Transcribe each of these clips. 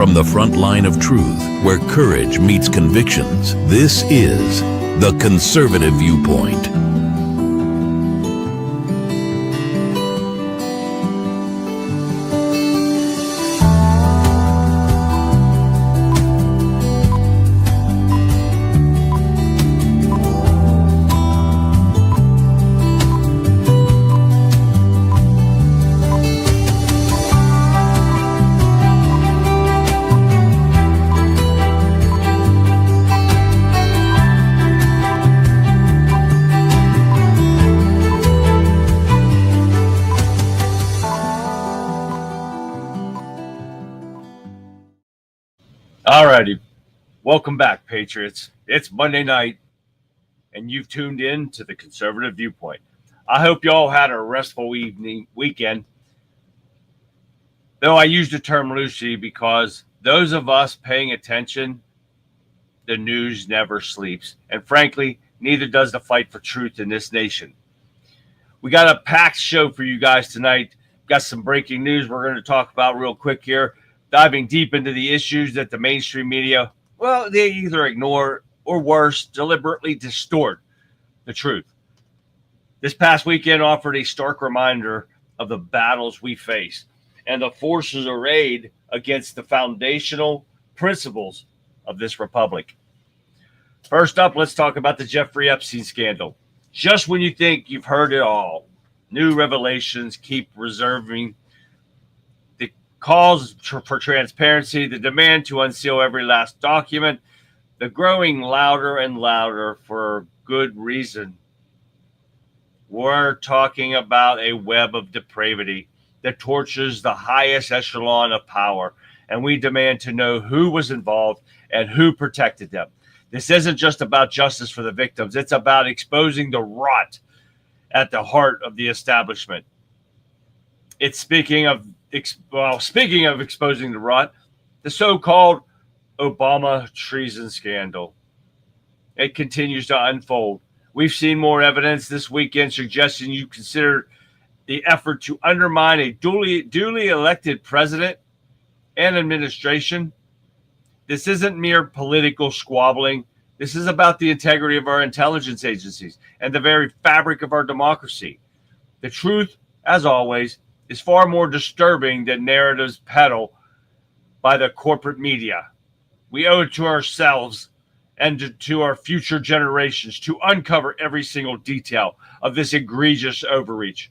From the front line of truth, where courage meets convictions, this is The Conservative Viewpoint. Alrighty, welcome back, Patriots. It's Monday night, and you've tuned in to the Conservative Viewpoint. I hope you all had a restful weekend. Though I use the term loosely because those of us paying attention, the news never sleeps. And frankly, neither does the fight for truth in this nation. We got a packed show for you guys tonight. Got some breaking news we're going to talk about real quick here. Diving deep into the issues that the mainstream media, well, they either ignore or worse, deliberately distort the truth. This past weekend offered a stark reminder of the battles we face and the forces arrayed against the foundational principles of this republic. First up, let's talk about the Jeffrey Epstein scandal. Just when you think you've heard it all, new revelations keep reserving calls for transparency, the demand to unseal every last document, the growing louder and louder for good reason. We're talking about a web of depravity that tortures the highest echelon of power, and we demand to know who was involved and who protected them. This isn't just about justice for the victims. It's about exposing the rot at the heart of the establishment. It's speaking of exposing the rot, the so-called Obama treason scandal. It continues to unfold. We've seen more evidence this weekend suggesting you consider the effort to undermine a duly elected president and administration. This isn't mere political squabbling. This is about the integrity of our intelligence agencies and the very fabric of our democracy. The truth, as always, is far more disturbing than narratives peddled by the corporate media. We owe it to ourselves and to our future generations to uncover every single detail of this egregious overreach.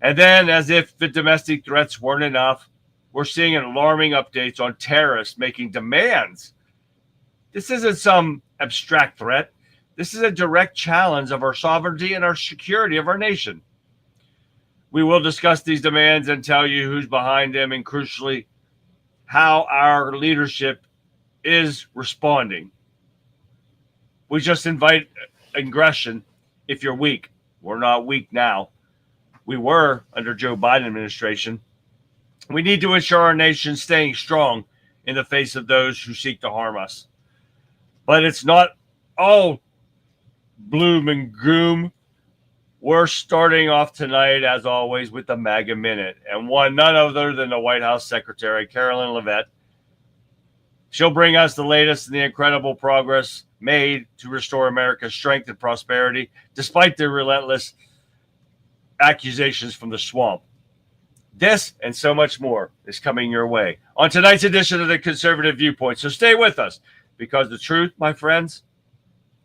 And then, as if the domestic threats weren't enough, we're seeing alarming updates on terrorists making demands. This isn't some abstract threat. This is a direct challenge of our sovereignty and our security of our nation. We will discuss these demands and tell you who's behind them and, crucially, how our leadership is responding. We just invite aggression if you're weak. We're not weak now. We were under Joe Biden administration. We need to ensure our nation staying strong in the face of those who seek to harm us. But it's not all gloom and gloom. We're starting off tonight, as always, with the MAGA Minute, and none other than the White House Secretary, Carolyn Levitt. She'll bring us the latest in the incredible progress made to restore America's strength and prosperity, despite the relentless accusations from the swamp. This and so much more is coming your way on tonight's edition of the Conservative Viewpoint. So stay with us, because the truth, my friends,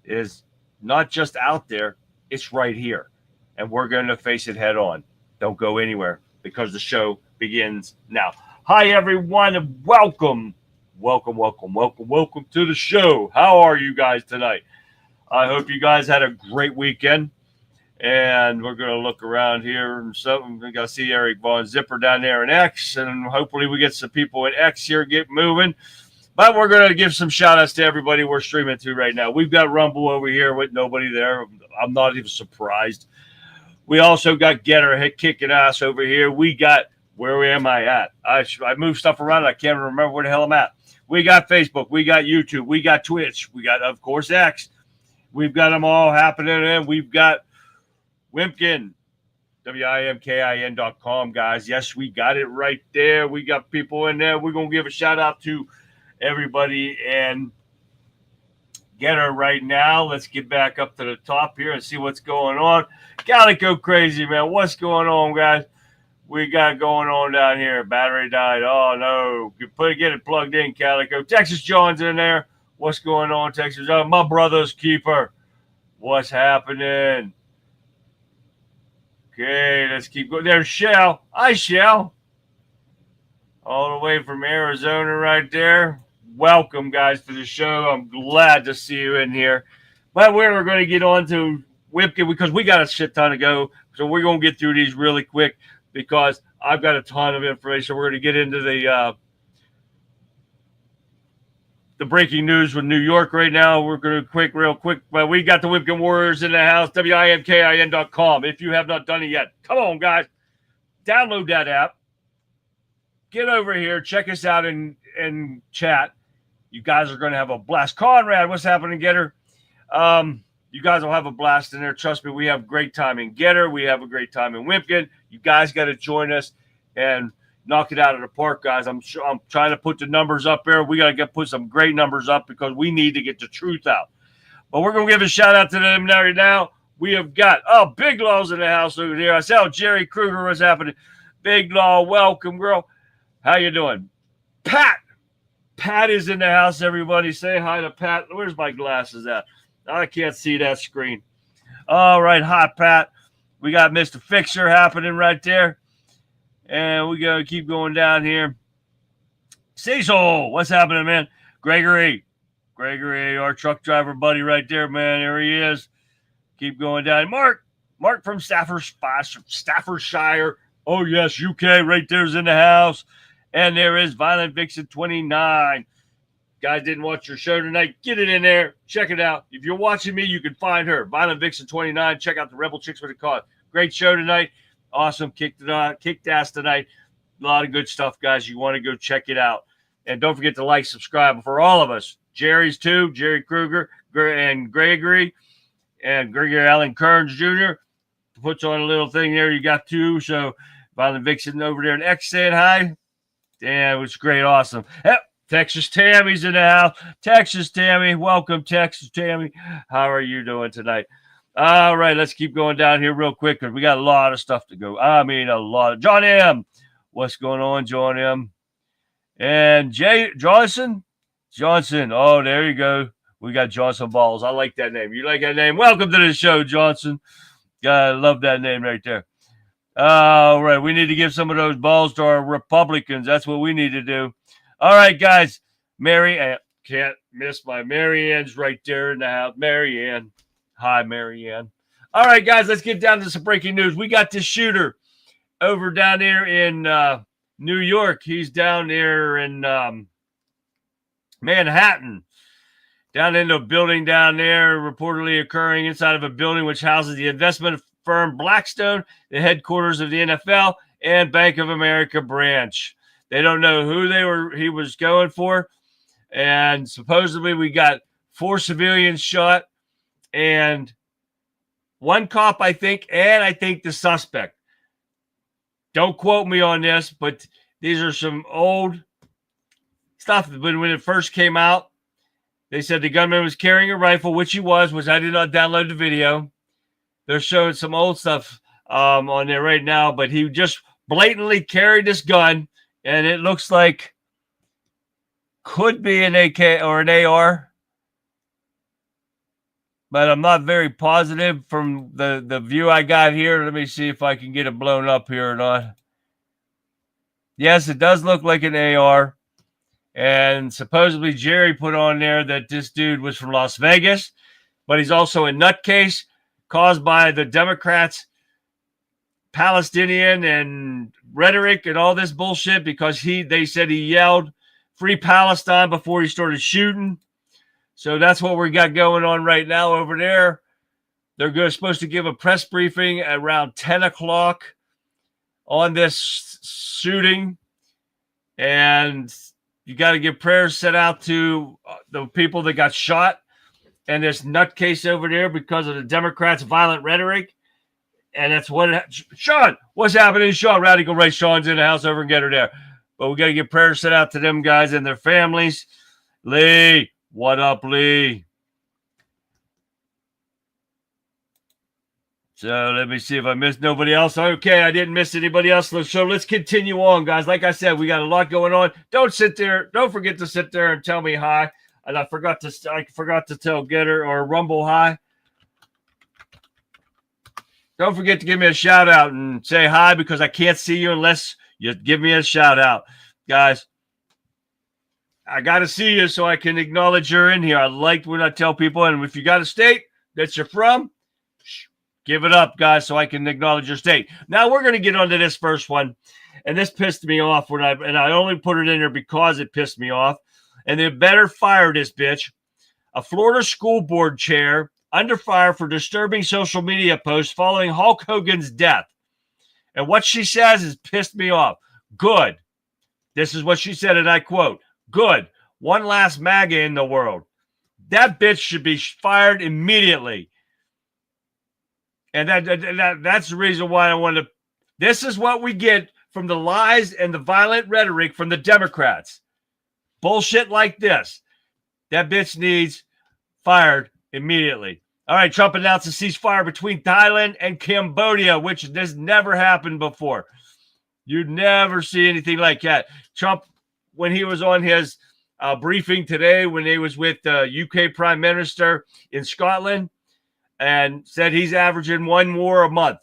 is not just out there, it's right here. And we're going to face it head on. Don't go anywhere, because the show begins now. Hi, everyone, and welcome. Welcome to the show. How are you guys tonight? I hope you guys had a great weekend. And we're going to look around here. And so I'm going to see Eric Von Zipper down there in X. And hopefully we get some people in X here get moving. But we're going to give some shout-outs to everybody we're streaming to right now. We've got Rumble over here with nobody there. I'm not even surprised. We also got Getter kicking ass over here. We got, where am I at? I move stuff around. I can't remember where the hell I'm at. We got Facebook. We got YouTube. We got Twitch. We got, of course, X. We've got them all happening. And we've got Wimpkin, WIMKIN.com, guys. Yes, we got it right there. We got people in there. We're going to give a shout out to everybody and get her right now. Let's get back up to the top here and see what's going on. Gotta go crazy, man. What's going on, guys? We got going on down here. Battery died. Oh, no. Get it plugged in, Calico. Texas John's in there. What's going on, Texas? Oh, my brother's keeper. What's happening? Okay, let's keep going. There's Shell. Hi, Shell. All the way from Arizona right there. Welcome, guys, to the show. I'm glad to see you in here. But we're going to get on to Whipkin because we got a shit ton to go. So we're going to get through these really quick because I've got a ton of information. We're going to get into the breaking news with New York right now. We're going to real quick. But we got the Whipkin Warriors in the house, WIMKIN.com. If you have not done it yet, come on, guys. Download that app. Get over here. Check us out in chat. You guys are going to have a blast. Conrad, what's happening, Getter? You guys will have a blast in there. Trust me, we have a great time in Getter. We have a great time in Wimpkin. You guys got to join us and knock it out of the park, guys. I'm trying to put the numbers up there. We got to put some great numbers up because we need to get the truth out. But we're going to give a shout out to them right now. We have got, Big Law's in the house over here. I saw Jerry Kruger. What's happening? Big Law, welcome, girl. How you doing? Pat is in the house, everybody. Say hi to Pat. Where's my glasses at? I can't see that screen. All right, hi, Pat. We got Mr. Fixer happening right there. And we got to keep going down here. Cecil, what's happening, man? Gregory, our truck driver buddy right there, man. There he is. Keep going down. Mark from Staffordshire. Oh, yes, UK right there's in the house. And there is Violent Vixen 29. Guys didn't watch your show tonight. Get it in there. Check it out. If you're watching me, you can find her. Violent Vixen 29. Check out the Rebel Chicks with a Cause. Great show tonight. Awesome. Kicked ass tonight. A lot of good stuff, guys. You want to go check it out. And don't forget to like, subscribe for all of us. Jerry's too. Jerry Kruger and Gregory Allen Kearns Jr. Puts on a little thing there. You got two. So Violent Vixen over there and X saying hi. Yeah, it was great. Awesome. Yep. Texas Tammy's in the house. Texas Tammy. Welcome, Texas Tammy. How are you doing tonight? All right, let's keep going down here real quick because we got a lot of stuff to go. I mean, a lot of John M. What's going on, John M? And Jay Johnson. Oh, there you go. We got Johnson Balls. I like that name. You like that name? Welcome to the show, Johnson. I love that name right there. All right, we need to give some of those balls to our Republicans. That's what we need to do. All right, guys. Mary Ann. Can't miss my Mary Ann's right there in the house. Mary Ann. Hi, Mary Ann. All right, guys, let's get down to some breaking news. We got this shooter over down there in New York. He's down there in Manhattan. Down in a building down there, reportedly occurring inside of a building which houses the investment firm Blackstone, the headquarters of the NFL, and Bank of America branch. They don't know who he was going for. And supposedly we got 4 civilians shot and 1 cop, I think, and I think the suspect. Don't quote me on this, but these are some old stuff. But when it first came out, they said the gunman was carrying a rifle, which he was I did not download the video. They're showing some old stuff on there right now, but he just blatantly carried this gun, and it looks like could be an AK or an AR, but I'm not very positive from the view I got here. Let me see if I can get it blown up here or not. Yes, it does look like an AR. And supposedly Jerry put on there that this dude was from Las Vegas, but he's also a nutcase caused by the Democrats' Palestinian and rhetoric and all this bullshit because they said he yelled Free Palestine before he started shooting. So that's what we got going on right now over there. They're supposed to give a press briefing at around 10 o'clock on this shooting. And you got to give prayers set out to the people that got shot and this nutcase over there because of the Democrats' violent rhetoric. And that's what Sean, what's happening? Sean, Radical Ray, Sean's in the house. Over and get her there. But we got to get prayers sent out to them guys and their families. Lee, what up, Lee? So let me see if I missed nobody else. Okay, I didn't miss anybody else. So let's continue on, guys. Like I said, we got a lot going on. Don't forget to sit there and tell me hi. And I forgot to tell Getter or Rumble hi. Don't forget to give me a shout out and say hi, because I can't see you unless you give me a shout out. Guys, I got to see you so I can acknowledge you're in here. I like when I tell people, and if you got a state that you're from, give it up, guys, so I can acknowledge your state. Now we're going to get onto this first one, and this pissed me off and I only put it in there because it pissed me off. And they better fire this bitch. A Florida school board chair under fire for disturbing social media posts following Hulk Hogan's death. And what she says has pissed me off. Good. This is what she said, and I quote, "Good. One last MAGA in the world. That bitch should be fired immediately." And that's the reason why I want to. This is what we get from the lies and the violent rhetoric from the Democrats. Bullshit like this. That bitch needs fired immediately. All right, Trump announced a ceasefire between Thailand and Cambodia, which has never happened before. You'd never see anything like that. Trump, when he was on his briefing today, when he was with the UK Prime Minister in Scotland, and said he's averaging one war a month.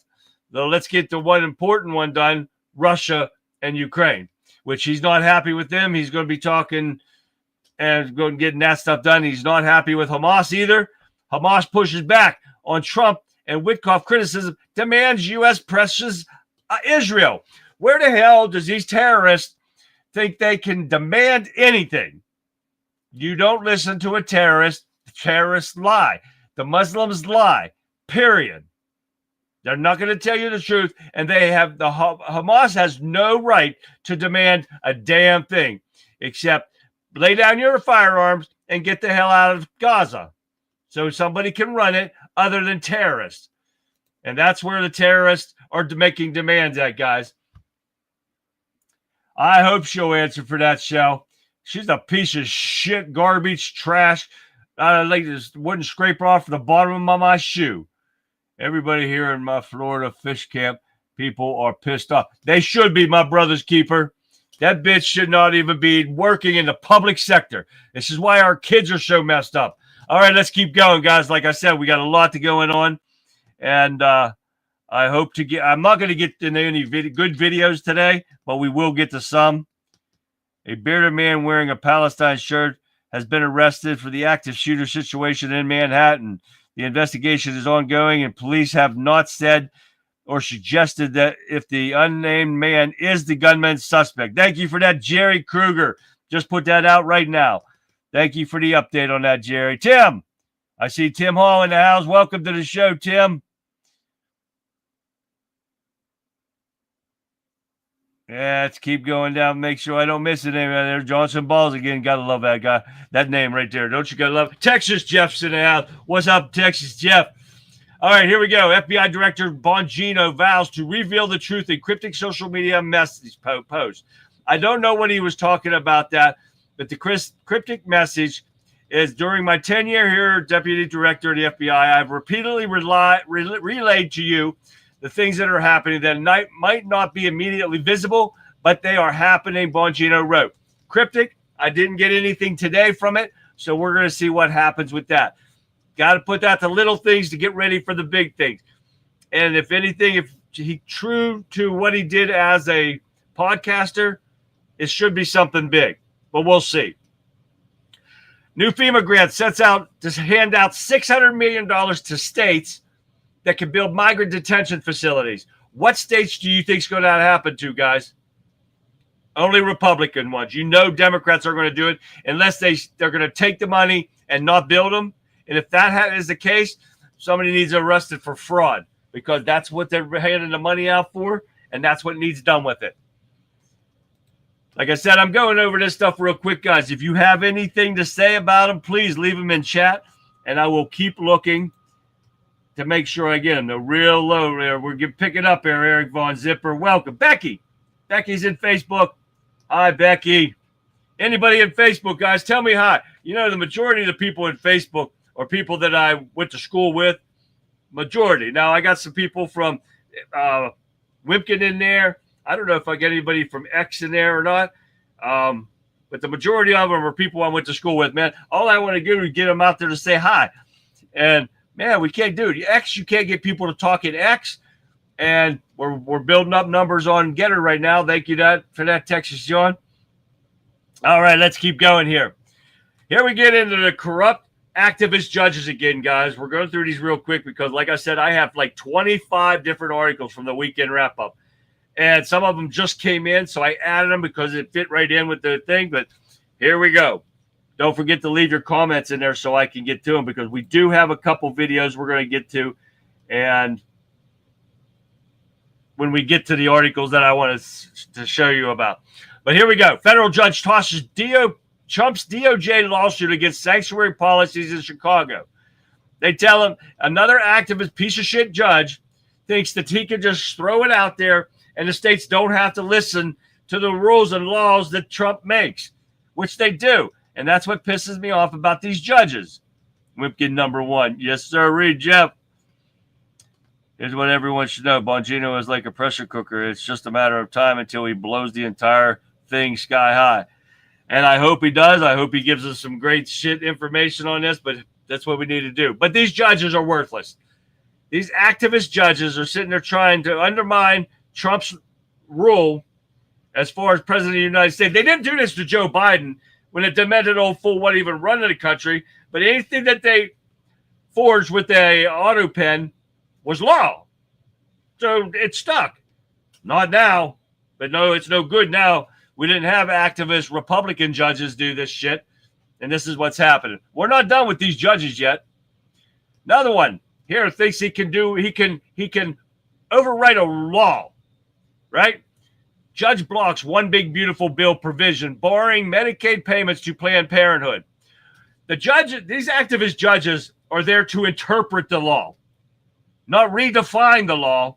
So let's get the one important one done, Russia and Ukraine, which he's not happy with them. He's going to be talking and going getting that stuff done. He's not happy with Hamas either. Hamas pushes back on Trump, and Witkoff criticism demands U.S. presses Israel. Where the hell does these terrorists think they can demand anything? You don't listen to a terrorist. Terrorists lie. The Muslims lie, period. They're not going to tell you the truth, and Hamas has no right to demand a damn thing except lay down your firearms and get the hell out of Gaza so somebody can run it other than terrorists. And that's where the terrorists are making demands at, guys. I hope she'll answer for that, Shell. She's a piece of shit, garbage, trash. Like this wouldn't scrape off the bottom of my shoe. Everybody here in my Florida fish camp, people are pissed off. They should be, my brother's keeper. That bitch should not even be working in the public sector. This is why our kids are so messed up. All right, let's keep going, guys. Like I said, we got a lot to going on. And I hope to I'm not going to get into any good videos today, but we will get to some. A bearded man wearing a Palestine shirt has been arrested for the active shooter situation in Manhattan. The investigation is ongoing, and police have not said or suggested that if the unnamed man is the gunman's suspect. Thank you for that, Jerry Kruger. Just put that out right now. Thank you for the update on that, Jerry. Tim, I see Tim Hall in the house. Welcome to the show, Tim. Yeah, let's keep going down. Make sure I don't miss a name out there. Johnson Balls again. Gotta love that guy. That name right there. Don't you gotta love it? Texas Jeff's in the house. What's up, Texas Jeff? All right, here we go. FBI Director Bongino vows to reveal the truth in cryptic social media message post. I don't know what he was talking about that, but the cryptic message is during my tenure here, Deputy Director of the FBI, I've repeatedly relayed to you the things that are happening that might not be immediately visible, but they are happening, Bongino wrote. Cryptic, I didn't get anything today from it, so we're going to see what happens with that. Got to put out the little things to get ready for the big things. And if anything, if he true to what he did as a podcaster, it should be something big, but we'll see. New FEMA grant sets out to hand out $600 million to states that can build migrant detention facilities. What states do you think is going to happen to, guys? Only Republican ones. You know Democrats are going to do it unless they're going to take the money and not build them. And if that is the case, somebody needs arrested for fraud because that's what they're handing the money out for, and that's what needs done with it. Like I said, I'm going over this stuff real quick, guys. If you have anything to say about them, please leave them in chat, and I will keep looking to make sure I get them. They're real low there. We're picking up here, Eric Von Zipper. Welcome. Becky. Becky's in Facebook. Hi, Becky. Anybody in Facebook, guys, tell me hi. You know, the majority of the people in Facebook are people that I went to school with. Majority. Now, I got some people from Wimpkin in there. I don't know if I get anybody from X in there or not. But the majority of them are people I went to school with, man. All I want to do is get them out there to say hi. And, man, we can't do it. X, you can't get people to talk in X. And we're building up numbers on Getter right now. Thank you for that, Texas John. All right, let's keep going here. Here we get into the corrupt activist judges again, guys. We're going through these real quick because, like I said, I have like 25 different articles from the weekend wrap-up. And some of them just came in, so I added them because it fit right in with the thing. But here we go. Don't forget to leave your comments in there so I can get to them because we do have a couple videos we're going to get to. And when we get to the articles that I want to show you about. But here we go. Federal judge tosses Trump's DOJ lawsuit against sanctuary policies in Chicago. They tell him another activist piece of shit judge thinks that he can just throw it out there and the states don't have to listen to the rules and laws that Trump makes, which they do. And that's what pisses me off about these judges. Wimpkin number one. Yes, sir. Read, Jeff. Here's what everyone should know. Bongino is like a pressure cooker. It's just a matter of time until he blows the entire thing sky high. And I hope he does. I hope he gives us some great shit information on this, but that's what we need to do. But these judges are worthless. These activist judges are sitting there trying to undermine Trump's rule as far as president of the United States. They didn't do this to Joe Biden when a demented old fool wasn't even running the country, but anything that they forged with a auto pen was law. So it stuck. Not now, but no, it's no good now. We didn't have activist Republican judges do this shit, and this is what's happening. We're not done with these judges yet. Another one here thinks he can overwrite a law, right? Judge blocks one big beautiful bill provision barring Medicaid payments to Planned Parenthood. These activist judges are there to interpret the law, not redefine the law,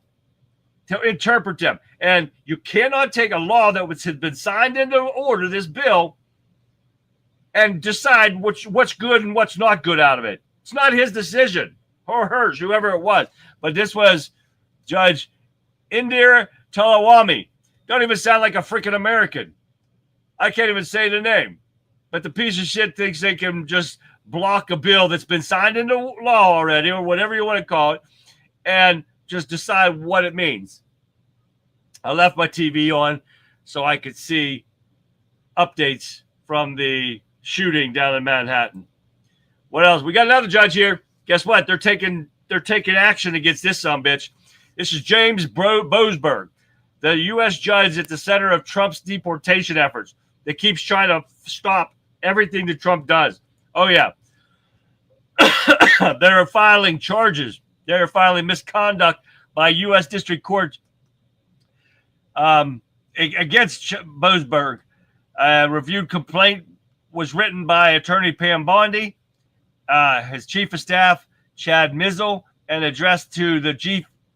to interpret them. And you cannot take a law that has been signed into order, this bill, and decide what's good and what's not good out of it. It's not his decision, or hers, whoever it was. But this was Judge Indira Talawami. Don't even sound like a freaking American. I can't even say the name. But the piece of shit thinks they can just block a bill that's been signed into law already, or whatever you want to call it, and just decide what it means. I left my TV on so I could see updates from the shooting down in Manhattan. What else? We got another judge here. Guess what? They're taking action against this sumbitch. This is James Boasberg, the U.S. judge at the center of Trump's deportation efforts that keeps trying to stop everything that Trump does. Oh, yeah. They're filing charges. They're filing misconduct by U.S. District Court against Boasberg. A reviewed complaint was written by attorney Pam Bondi, his chief of staff, Chad Mizzle, and addressed to the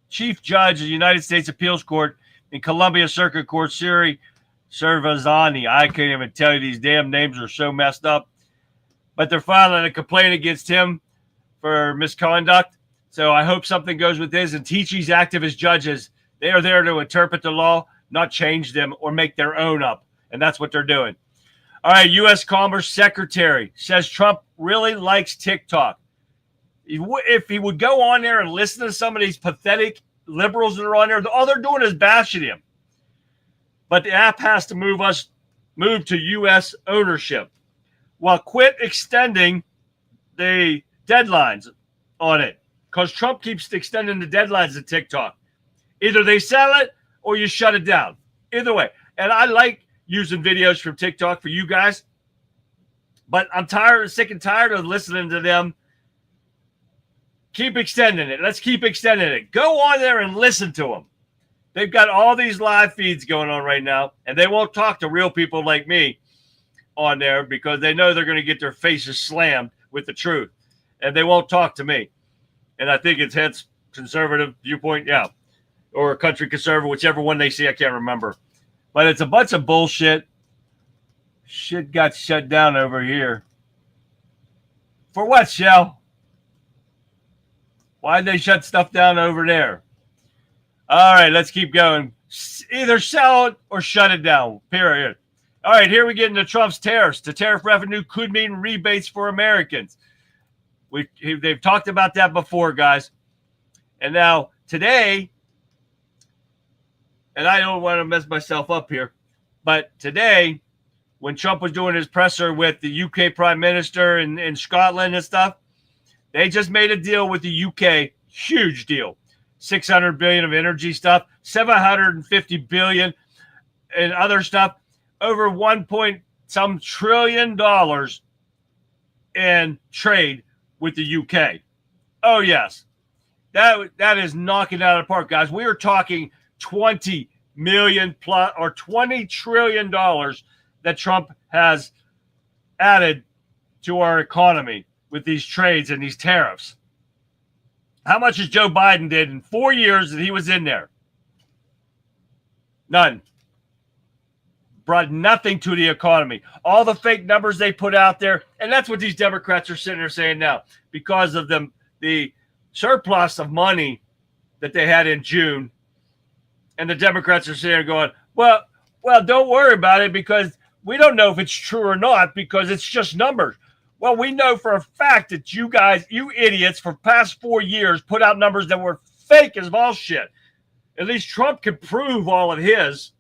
chief judge of the United States Appeals Court in Columbia Circuit Court, Siri Servazani. I can't even tell you, these damn names are so messed up. But they're filing a complaint against him for misconduct. So I hope something goes with this. And teach these activist judges, they are there to interpret the law, not change them or make their own up. And that's what they're doing. All right, U.S. Commerce Secretary says Trump really likes TikTok. If he would go on there and listen to some of these pathetic liberals that are on there, all they're doing is bashing him. But the app has to move to U.S. ownership. Well, quit extending the deadlines on it, because Trump keeps extending the deadlines of TikTok. Either they sell it or you shut it down. Either way. And I like using videos from TikTok for you guys, but I'm sick and tired of listening to them. Keep extending it. Let's keep extending it. Go on there and listen to them. They've got all these live feeds going on right now, and they won't talk to real people like me on there because they know they're going to get their faces slammed with the truth, and they won't talk to me. and I think it's hence conservative viewpoint, yeah, or country conservative, whichever one they see, I can't remember. But it's a bunch of bullshit. Shit got shut down over here. For what, Shell? Why'd they shut stuff down over there? All right, let's keep going. Either sell it or shut it down, period. All right, here we get into Trump's tariffs. The tariff revenue could mean rebates for Americans. They've talked about that before, guys. And now today, and I don't want to mess myself up here, but today, when Trump was doing his presser with the UK Prime Minister in Scotland and stuff, they just made a deal with the UK, huge deal. $600 billion of energy stuff, $750 billion and other stuff, over $1.some trillion in trade with the UK. Oh, yes. That is knocking it out of the park, guys. We are talking $20 million plus or $20 trillion that Trump has added to our economy with these trades and these tariffs. How much has Joe Biden did in 4 years that he was in there? None. Brought nothing to the economy. All the fake numbers they put out there, and that's what these Democrats are sitting there saying now, because of the surplus of money that they had in June, and the Democrats are sitting there going, well, don't worry about it because we don't know if it's true or not because it's just numbers. Well, we know for a fact that you guys, you idiots, for past 4 years put out numbers that were fake as all shit. At least Trump could prove all of his.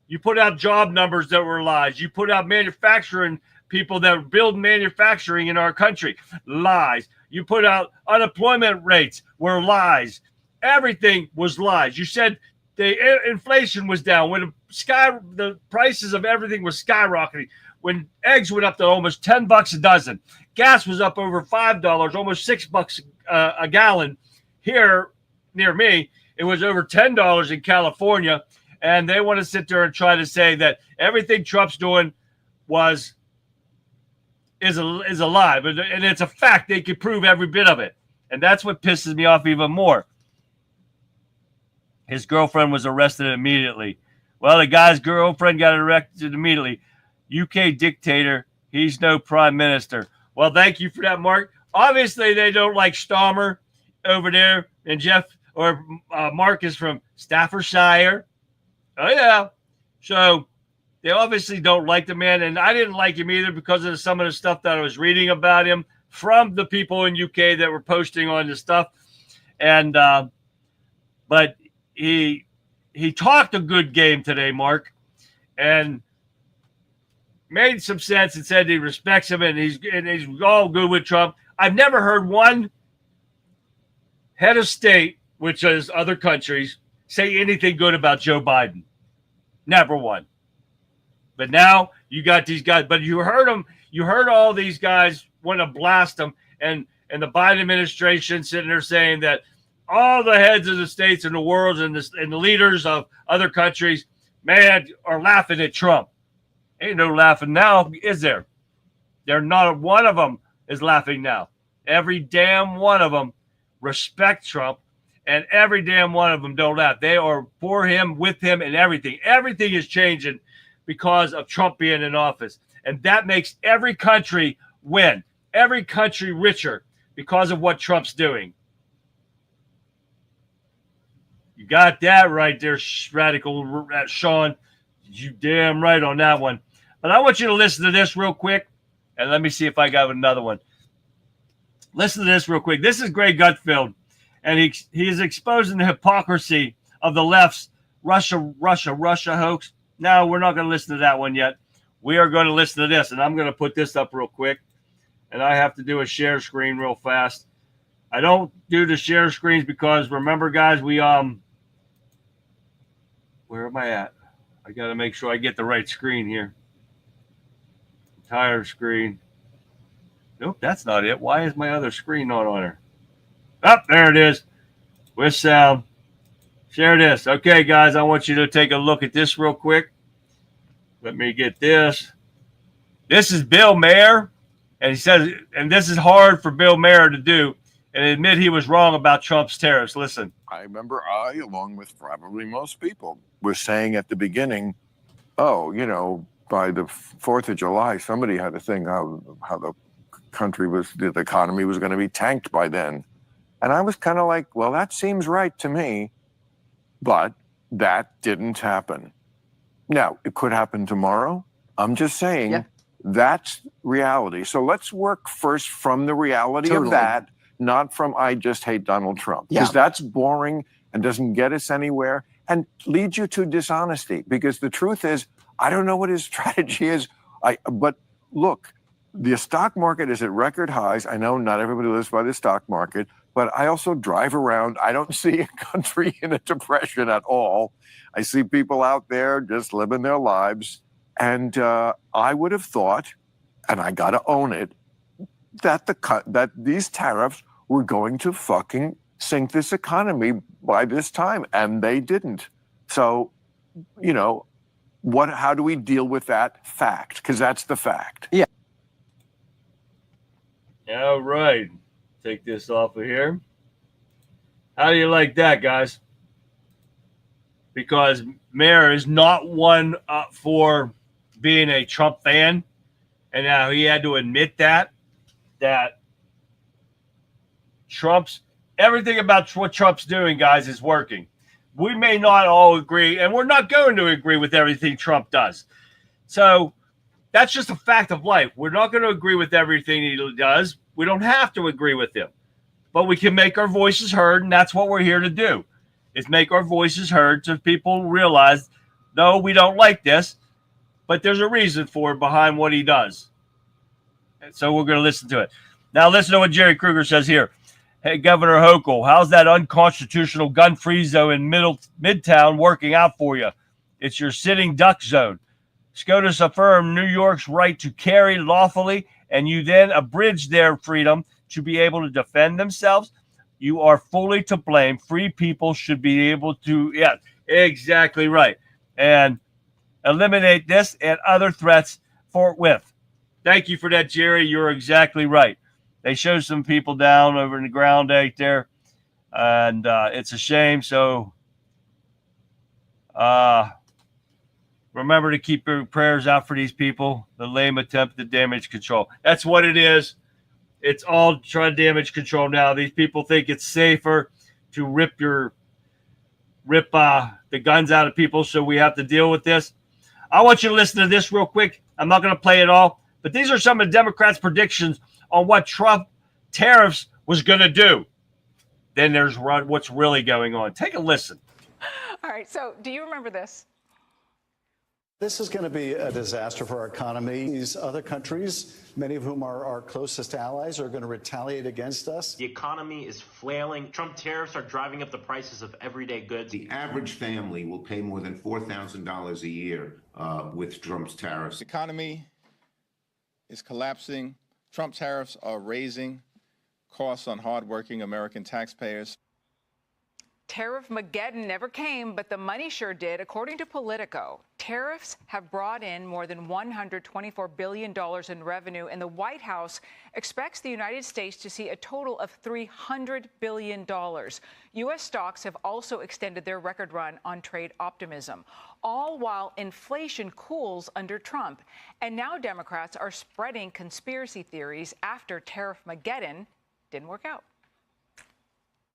You put out job numbers that were lies. You put out manufacturing people that build manufacturing in our country. Lies. You put out unemployment rates were lies. Everything was lies. You said the inflation was down when the prices of everything was skyrocketing. When eggs went up to almost $10 a dozen, gas was up over $5, almost $6 a gallon. Here near me, it was over $10 in California, and they want to sit there and try to say that everything Trump's doing is a lie, and it's a fact. They could prove every bit of it, and that's what pisses me off even more. His girlfriend was arrested immediately. Well, the guy's girlfriend got arrested immediately. UK dictator, he's no prime minister. Well, thank you for that, Mark. Obviously, they don't like Stammer over there, and Jeff or Mark is from Staffordshire. Oh, yeah. So they obviously don't like the man, and I didn't like him either because of some of the stuff that I was reading about him from the people in UK that were posting on the stuff. And but he talked a good game today, Mark, and made some sense and said he respects him and he's all good with Trump. I've never heard one head of state, which is other countries, say anything good about Joe Biden. Never one. But now you got these guys. But you heard them. You heard all these guys want to blast them, and the Biden administration sitting there saying that all the heads of the states in the world and the leaders of other countries, man, are laughing at Trump. Ain't no laughing now, is there? There not one of them is laughing now. Every damn one of them respect Trump, and every damn one of them don't laugh. They are for him, with him, and everything. Everything is changing because of Trump being in office, and that makes every country win, every country richer because of what Trump's doing. You got that right there, Radical Sean. You damn right on that one. But I want you to listen to this real quick, and let me see if I got another one. Listen to this real quick. This is Greg Gutfeld, and he is exposing the hypocrisy of the left's Russia hoax. No, we're not going to listen to that one yet. We are going to listen to this, and I'm going to put this up real quick, and I have to do a share screen real fast. I don't do the share screens because, remember, guys, where am I at? I got to make sure I get the right screen here. Entire screen. Nope, that's not it. Why is my other screen not on there? Oh, there it is. With sound. Share this. Okay, guys, I want you to take a look at this real quick. Let me get this. This is Bill Maher, and he says, and this is hard for Bill Maher to do. and admit he was wrong about Trump's tariffs. Listen. I remember along with probably most people, was saying at the beginning, oh, you know, by the 4th of July, somebody had to think how the country was, the economy was going to be tanked by then. And I was kind of like, well, that seems right to me. But that didn't happen. Now, it could happen tomorrow. I'm just saying that's reality. So let's work first from the reality of that, not from I just hate Donald Trump. Because that's boring and doesn't get us anywhere and leads you to dishonesty. Because the truth is, I don't know what his strategy is. But look, the stock market is at record highs. I know not everybody lives by the stock market, but I also drive around. I don't see a country in a depression at all. I see people out there just living their lives. And I would have thought, and I got to own it, that these tariffs were going to fucking sink this economy by this time, and they didn't. So, you know, how do we deal with that fact? Because that's the fact. Yeah. All right. Take this off of here. How do you like that, guys? Because Mayor is not one for being a Trump fan, and now he had to admit that everything about what Trump's doing, guys, is working. We may not all agree, and we're not going to agree with everything Trump does. So that's just a fact of life. We're not going to agree with everything he does. We don't have to agree with him, but we can make our voices heard, and that's what we're here to do, is make our voices heard so people realize, no, we don't like this, but there's a reason for it behind what he does. And so we're going to listen to it. Now listen to what Jerry Kruger says here. Hey, Governor Hochul, how's that unconstitutional gun-free zone in Midtown working out for you? It's your sitting duck zone. SCOTUS affirmed New York's right to carry lawfully, and you then abridge their freedom to be able to defend themselves. You are fully to blame. Free people should be able to, yeah, exactly right. And eliminate this and other threats forthwith. Thank you for that, Jerry. You're exactly right. They show some people down over in the ground right there, and it's a shame. So remember to keep your prayers out for these people. The lame attempt to damage control. That's what it is. It's all trying to damage control now. These people think it's safer to rip the guns out of people, so we have to deal with this. I want you to listen to this real quick. I'm not going to play it all, but these are some of the Democrats' predictions on what Trump tariffs was going to do. Then there's what's really going on. Take a listen. All right, so do you remember this? This is going to be a disaster for our economy. These other countries, many of whom are our closest allies, are going to retaliate against us. The economy is flailing. Trump tariffs are driving up the prices of everyday goods. The average family will pay more than $4,000 a year with Trump's tariffs. The economy is collapsing. Trump tariffs are raising costs on hardworking American taxpayers. Tariff-mageddon never came, but the money sure did. According to Politico, tariffs have brought in more than $124 billion in revenue, and the White House expects the United States to see a total of $300 billion. U.S. stocks have also extended their record run on trade optimism, all while inflation cools under Trump. And now Democrats are spreading conspiracy theories after Tariff-mageddon didn't work out.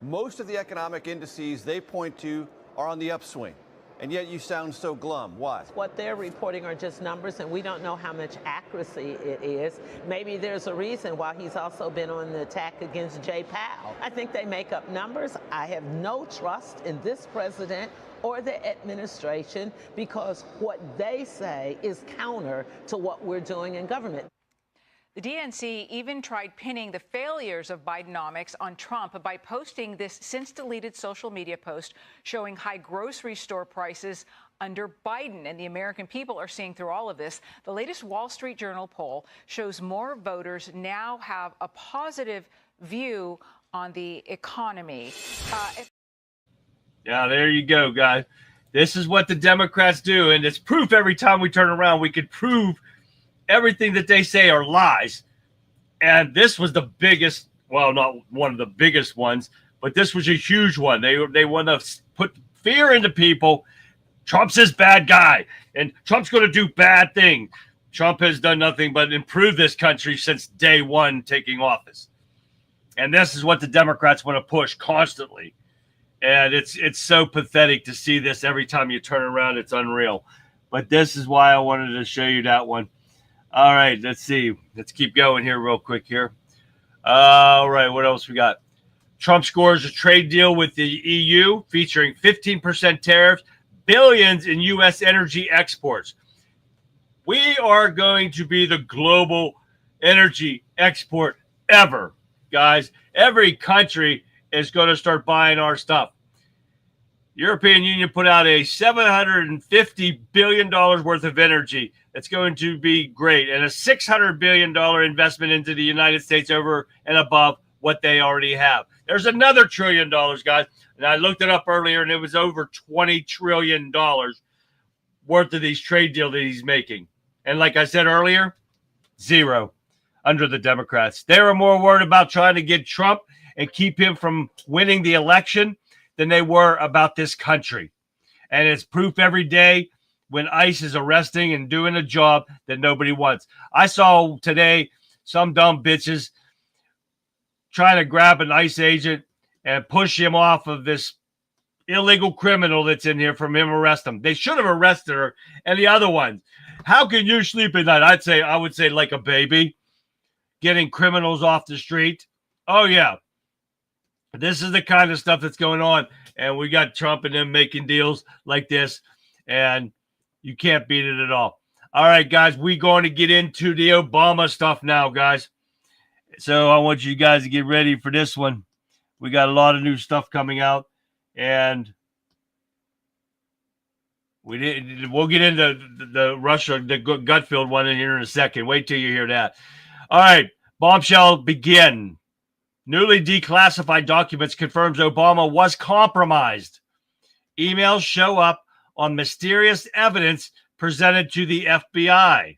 Most of the economic indices they point to are on the upswing, and yet you sound so glum. Why? What they're reporting are just numbers, and we don't know how much accuracy it is. Maybe there's a reason why he's also been on the attack against Jay Powell. I think they make up numbers. I have no trust in this president or the administration because what they say is counter to what we're doing in government. The DNC even tried pinning the failures of Bidenomics on Trump by posting this since-deleted social media post showing high grocery store prices under Biden. And the American people are seeing through all of this. The latest Wall Street Journal poll shows more voters now have a positive view on the economy. Yeah, there you go, guys. This is what the Democrats do, and it's proof every time we turn around. We can prove everything that they say are lies. And this was the biggest well, not one of the biggest ones, but this was a huge one. They want to put fear into people. Trump's this bad guy, and Trump's going to do bad things. Trump has done nothing but improve this country since day one taking office. And this is what the Democrats want to push constantly. And it's so pathetic to see this every time you turn around. It's unreal. But this is why I wanted to show you that one. All right, let's see. Let's keep going here real quick here. All right, what else we got? Trump scores a trade deal with the EU featuring 15% tariffs, billions in U.S. energy exports. We are going to be the global energy export ever, guys. Every country is going to start buying our stuff. European Union put out a $750 billion worth of energy. That's going to be great. And a $600 billion investment into the United States over and above what they already have. There's another $1 trillion, guys. And I looked it up earlier, and it was over $20 trillion worth of these trade deals that he's making. And like I said earlier, zero under the Democrats. They were more worried about trying to get Trump and keep him from winning the election than they were about this country. And it's proof every day when ICE is arresting and doing a job that nobody wants. I saw today some dumb bitches trying to grab an ICE agent and push him off of this illegal criminal that's in here from him arrest him. They should have arrested her and the other ones. How can you sleep at night? I would say like a baby, getting criminals off the street. Oh, yeah. This is the kind of stuff that's going on. And we got Trump and them making deals like this. And you can't beat it at all. All right, guys, we're going to get into the Obama stuff now, guys. So I want you guys to get ready for this one. We got a lot of new stuff coming out. And we'll get into the Russia, the Gutfield one in here in a second. Wait till you hear that. All right, bombshell begin. Newly declassified documents confirms Obama was compromised. Emails show up on mysterious evidence presented to the FBI.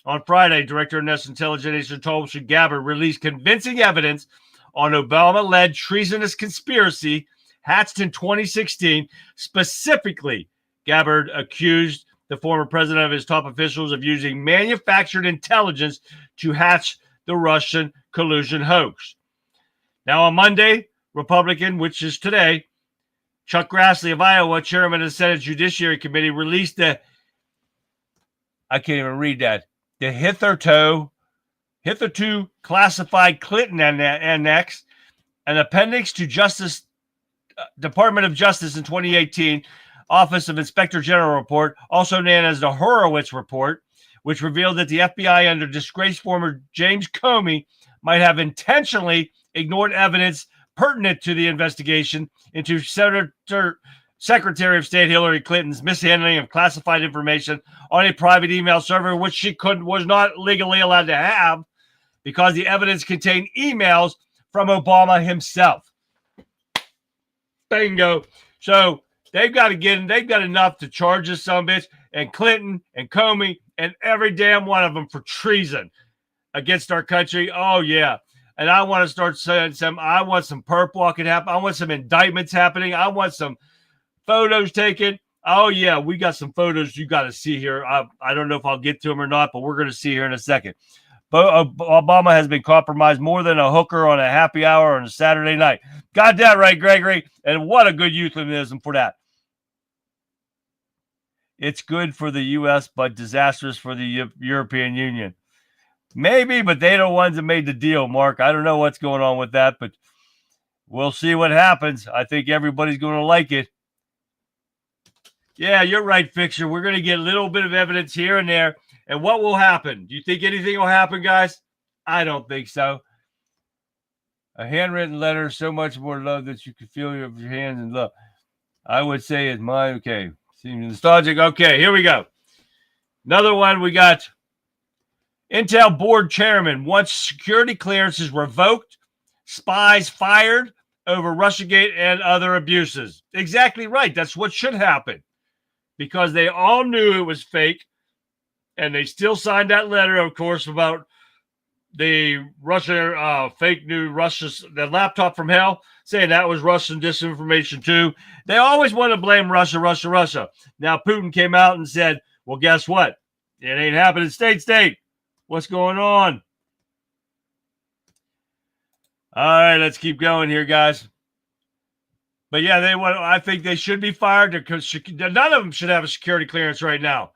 On Friday, Director of National Intelligence Tulsi Gabbard released convincing evidence on Obama-led treasonous conspiracy hatched in 2016. Specifically, Gabbard accused the former president of his top officials of using manufactured intelligence to hatch the Russian collusion hoax. Now, on Monday, Republican, which is today, Chuck Grassley of Iowa, chairman of the Senate Judiciary Committee, released I can't even read that, the hitherto classified Clinton Annex, an appendix to Department of Justice in 2018, Office of Inspector General report, also known as the Horowitz report, which revealed that the FBI under disgraced former James Comey might have intentionally ignored evidence pertinent to the investigation into Secretary of State Hillary Clinton's mishandling of classified information on a private email server, which she was not legally allowed to have because the evidence contained emails from Obama himself. Bingo. So they've got enough to charge this sumbitch and Clinton and Comey and every damn one of them for treason against our country. Oh, yeah. And I want to start saying I want some perp walking happen. I want some indictments happening. I want some photos taken. Oh, yeah, we got some photos you got to see here. I don't know if I'll get to them or not, but we're going to see here in a second. But Obama has been compromised more than a hooker on a happy hour on a Saturday night. Got that right, Gregory. And what a good euphemism for that. It's good for the U.S., but disastrous for the European Union. Maybe, but they're the ones that made the deal, Mark. I don't know what's going on with that, but we'll see what happens. I think everybody's going to like it. Yeah, you're right, Fixer. We're going to get a little bit of evidence here and there. And what will happen? Do you think anything will happen, guys? I don't think so. A handwritten letter, so much more love that you can feel your hands in love. I would say it's mine. Okay. Seems nostalgic. Okay, here we go. Another one we got. Intel board chairman wants security clearances revoked, spies fired over Russiagate and other abuses. Exactly right. That's what should happen because they all knew it was fake and they still signed that letter, of course, about the Russia fake news, the laptop from hell, saying that was Russian disinformation too. They always want to blame Russia. Now Putin came out and said, well, guess what? It ain't happening state. What's going on? All right, let's keep going here, guys. But yeah, I think they should be fired because none of them should have a security clearance right now.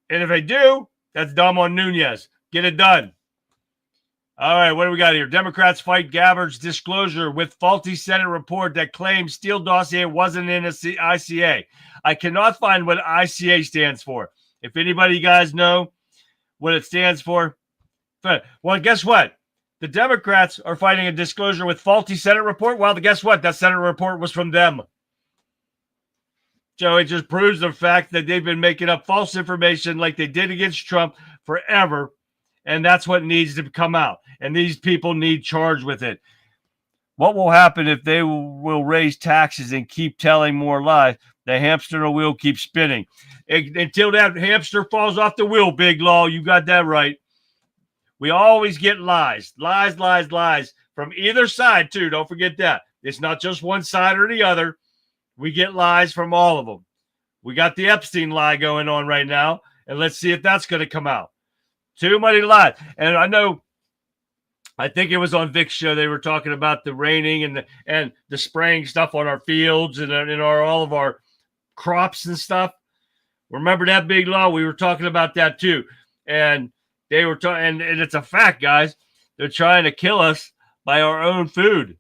And if they do, that's dumb on Nunez. Get it done. All right, what do we got here? Democrats fight Gabbard's disclosure with faulty Senate report that claims Steele dossier wasn't in a ICA. I cannot find what ICA stands for. If anybody guys know what it stands for, well, guess what? The Democrats are fighting a disclosure with faulty Senate report. Well, guess what? That Senate report was from them. So it just proves the fact that they've been making up false information like they did against Trump forever. And that's what needs to come out. And these people need charged with it. What will happen if they will raise taxes and keep telling more lies? The hamster wheel keeps spinning. Until that hamster falls off the wheel, Big Law, you got that right. We always get lies from either side, too. Don't forget that. It's not just one side or the other. We get lies from all of them. We got the Epstein lie going on right now, and let's see if that's going to come out. Too many lies. And I think it was on Vic's show. They were talking about the raining and the spraying stuff on our fields and in all of our crops and stuff. Remember that, Big Law? We were talking about that too. And they were talking, and it's a fact, guys. They're trying to kill us by our own food.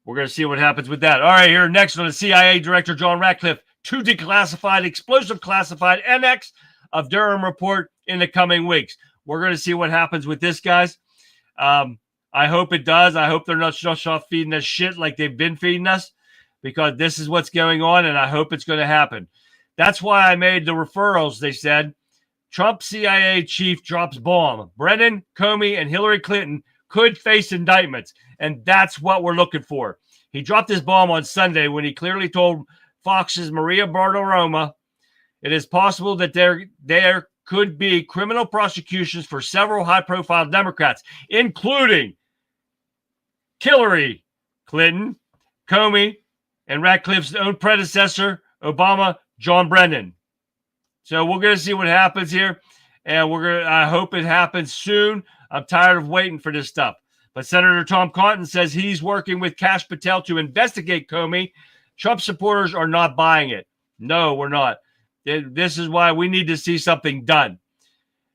We're going to see what happens with that. All right, here next on the CIA Director John Ratcliffe, to declassified, explosive classified NX of Durham report in the coming weeks. We're going to see what happens with this, guys. I hope it does. I hope they're not just off feeding us shit like they've been feeding us, because this is what's going on, and I hope it's going to happen. That's why I made the referrals, they said. Trump CIA chief drops bomb. Brennan, Comey, and Hillary Clinton could face indictments, and that's what we're looking for. He dropped his bomb on Sunday when he clearly told Fox's Maria Bartiromo it is possible that there could be criminal prosecutions for several high-profile Democrats, including Hillary Clinton, Comey, and Ratcliffe's own predecessor, Obama, John Brennan. So we're going to see what happens here, and I hope it happens soon. I'm tired of waiting for this stuff. But Senator Tom Cotton says he's working with Kash Patel to investigate Comey. Trump supporters are not buying it. No, we're not. This is why we need to see something done.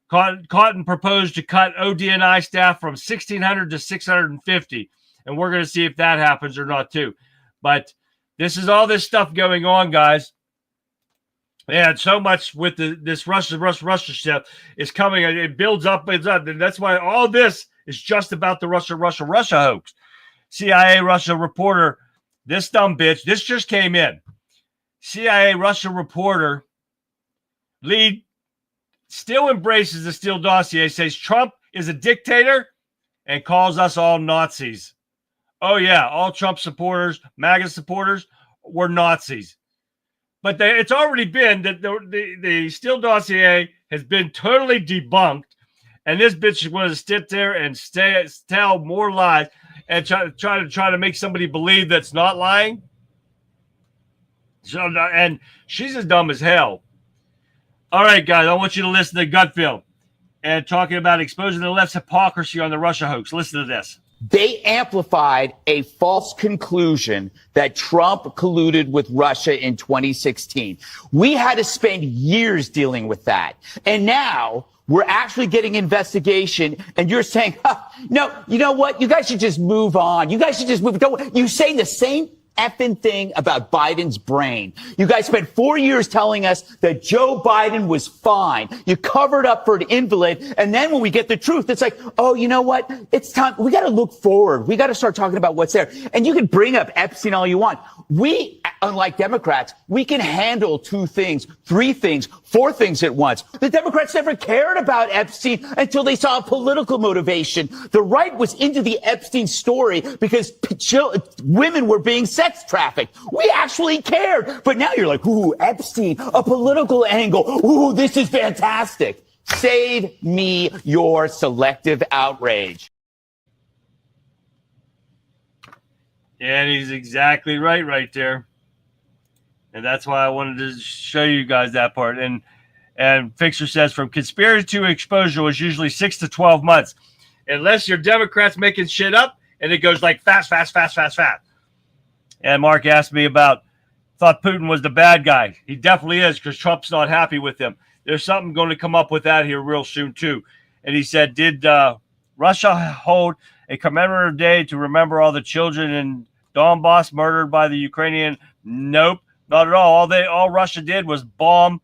Cotton proposed to cut ODNI staff from 1,600 to 650, and we're going to see if that happens or not too. But this is all this stuff going on, guys. And so much with this Russia stuff is coming. It builds up, and that's why all this is just about the Russia hoax. CIA Russia reporter, this dumb bitch, this just came in. CIA Russia reporter lead still embraces the Steele dossier, says Trump is a dictator, and calls us all Nazis. Oh, yeah, all Trump supporters, MAGA supporters, were Nazis. But it's already been that the Steele dossier has been totally debunked, and this bitch is going to sit there and tell more lies and try to make somebody believe that's not lying. So, and she's as dumb as hell. All right, guys, I want you to listen to Gutfeld and talking about exposing the left's hypocrisy on the Russia hoax. Listen to this. They amplified a false conclusion that Trump colluded with Russia in 2016. We had to spend years dealing with that. And now we're actually getting investigation, and you're saying, no, you know what? You guys should just move on. You guys should just move. You say the same effing thing about Biden's brain. You guys spent 4 years telling us that Joe Biden was fine. You covered up for an invalid. And then when we get the truth, it's like, oh, you know what? It's time. We got to look forward. We got to start talking about what's there. And you can bring up Epstein all you want. We, unlike Democrats, we can handle 2 things, 3 things, 4 things at once. The Democrats never cared about Epstein until they saw a political motivation. The right was into the Epstein story because women were being sex trafficked. We actually cared. But now you're like, ooh, Epstein, a political angle. Ooh, this is fantastic. Save me your selective outrage. And he's exactly right there. And that's why I wanted to show you guys that part. And Fixer says, from conspiracy to exposure was usually 6 to 12 months. Unless you're Democrats making shit up, and it goes like fast. And Mark asked me about, thought Putin was the bad guy. He definitely is, because Trump's not happy with him. There's something going to come up with that here real soon, too. And he said, did Russia hold a commemorative day to remember all the children in Donbass murdered by the Ukrainian? Nope, not at all. All Russia did was bomb.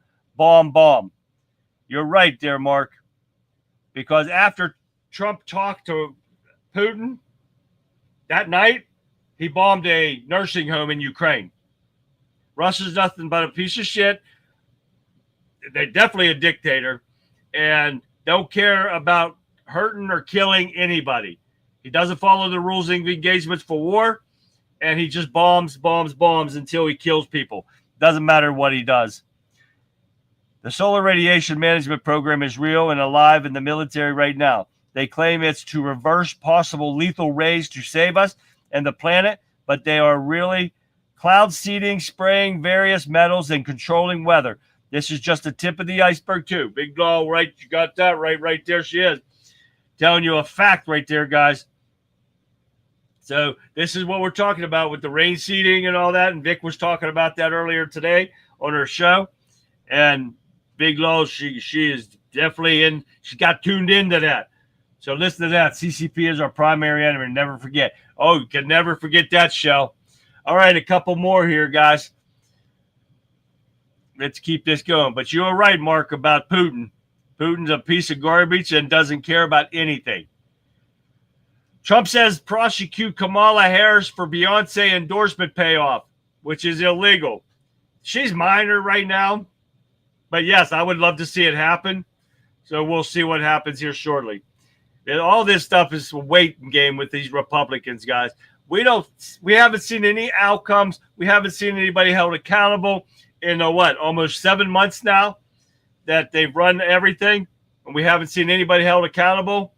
You're right there, Mark. Because after Trump talked to Putin that night, he bombed a nursing home in Ukraine. Russia's nothing but a piece of shit. They're definitely a dictator and don't care about hurting or killing anybody. He doesn't follow the rules of engagements for war, and he just bombs until he kills people. Doesn't matter what he does. The solar radiation management program is real and alive in the military right now. They claim it's to reverse possible lethal rays to save us and the planet, but they are really cloud seeding, spraying various metals, and controlling weather. This is just the tip of the iceberg, too. Big doll, right? You got that right there. She is telling you a fact right there, guys. So this is what we're talking about with the rain seeding and all that. And Vic was talking about that earlier today on her show. And Big Low, she is definitely in. She got tuned into that. So listen to that. CCP is our primary enemy. Never forget. Oh, you can never forget that, Shell. All right, a couple more here, guys. Let's keep this going. But you were right, Mark, about Putin. Putin's a piece of garbage and doesn't care about anything. Trump says prosecute Kamala Harris for Beyonce endorsement payoff, which is illegal. She's minor right now. But, yes, I would love to see it happen. So we'll see what happens here shortly. And all this stuff is a waiting game with these Republicans, guys. We haven't seen any outcomes. We haven't seen anybody held accountable in almost 7 months now that they've run everything, and we haven't seen anybody held accountable.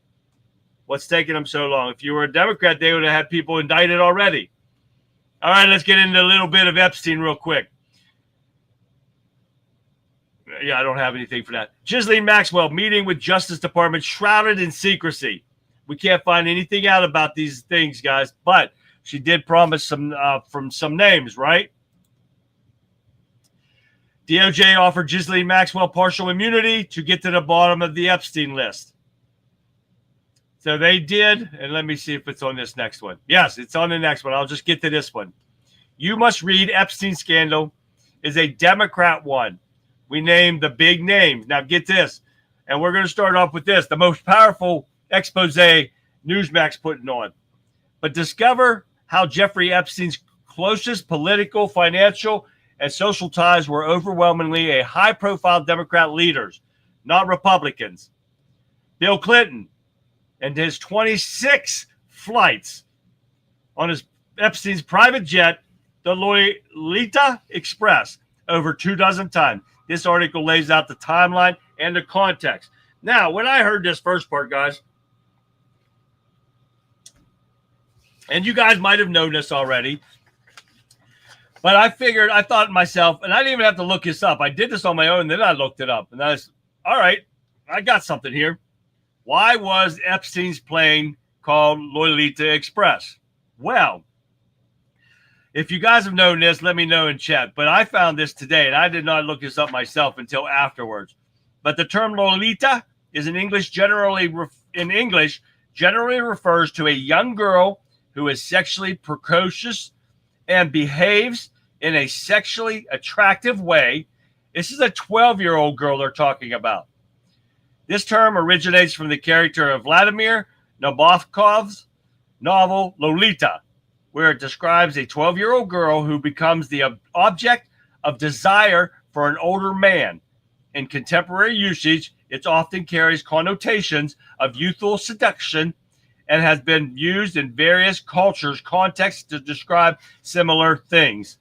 What's taking them so long? If you were a Democrat, they would have had people indicted already. All right, let's get into a little bit of Epstein real quick. Yeah, I don't have anything for that. Ghislaine Maxwell meeting with Justice Department shrouded in secrecy. We can't find anything out about these things, guys, but she did promise some names, right? DOJ offered Ghislaine Maxwell partial immunity to get to the bottom of the Epstein list. So they did, and let me see if it's on this next one. Yes, it's on the next one. I'll just get to this one. You must read Epstein scandal is a Democrat one. We named the big names. Now get this, and we're going to start off with this, the most powerful expose Newsmax putting on. But discover how Jeffrey Epstein's closest political, financial, and social ties were overwhelmingly a high-profile Democrat leaders, not Republicans. Bill Clinton and his 26 flights on his Epstein's private jet, the Lolita Express, over 24 times. This article lays out the timeline and the context. Now, when I heard this first part, guys, and you guys might have known this already, but I thought to myself, and I didn't even have to look this up. I did this on my own, then I looked it up. And I was, all right, I got something here. Why was Epstein's plane called Lolita Express? Well, if you guys have known this, let me know in chat. But I found this today, and I did not look this up myself until afterwards. But the term Lolita is in English generally refers to a young girl who is sexually precocious and behaves in a sexually attractive way. This is a 12-year-old girl they're talking about. This term originates from the character of Vladimir Nabokov's novel Lolita, where it describes a 12-year-old girl who becomes the object of desire for an older man. In contemporary usage, it often carries connotations of youthful seduction and has been used in various cultures' contexts to describe similar things.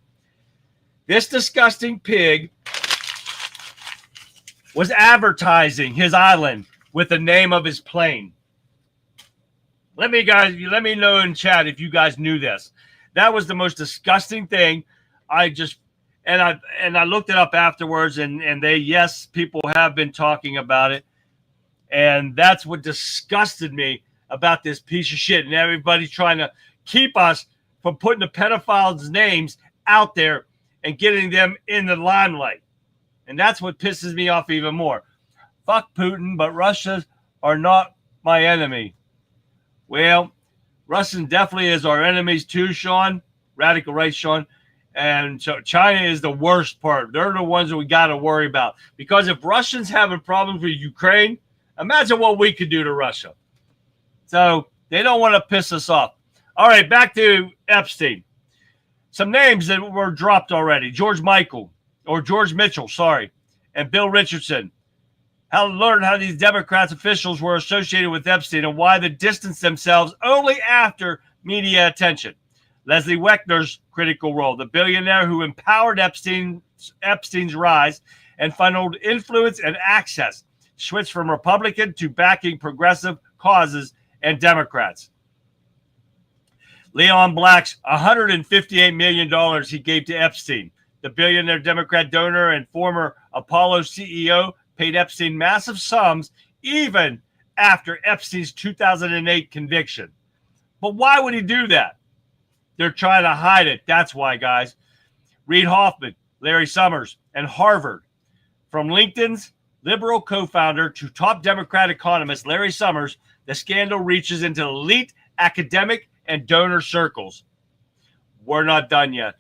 This disgusting pig was advertising his island with the name of his plane. Let me know in chat if you guys knew this. That was the most disgusting thing. I looked it up afterwards, and people have been talking about it. And that's what disgusted me about this piece of shit. And everybody's trying to keep us from putting the pedophiles' names out there and getting them in the limelight. And that's what pisses me off even more. Fuck Putin, but Russia are not my enemy. Well, Russia definitely is our enemies too, Sean. Radical right, Sean. And so China is the worst part. They're the ones that we got to worry about. Because if Russians having problems with Ukraine, imagine what we could do to Russia. So they don't want to piss us off. All right, back to Epstein. Some names that were dropped already. George Mitchell, and Bill Richardson. Learn how these Democrats officials were associated with Epstein and why they distanced themselves only after media attention. Leslie Wexner's critical role, the billionaire who empowered Epstein's rise and funneled influence and access, switched from Republican to backing progressive causes and Democrats. Leon Black's $158 million he gave to Epstein. The billionaire Democrat donor and former Apollo CEO paid Epstein massive sums even after Epstein's 2008 conviction. But why would he do that? They're trying to hide it. That's why, guys. Reid Hoffman, Larry Summers, and Harvard. From LinkedIn's liberal co-founder to top Democrat economist Larry Summers, the scandal reaches into elite academic and donor circles. We're not done yet.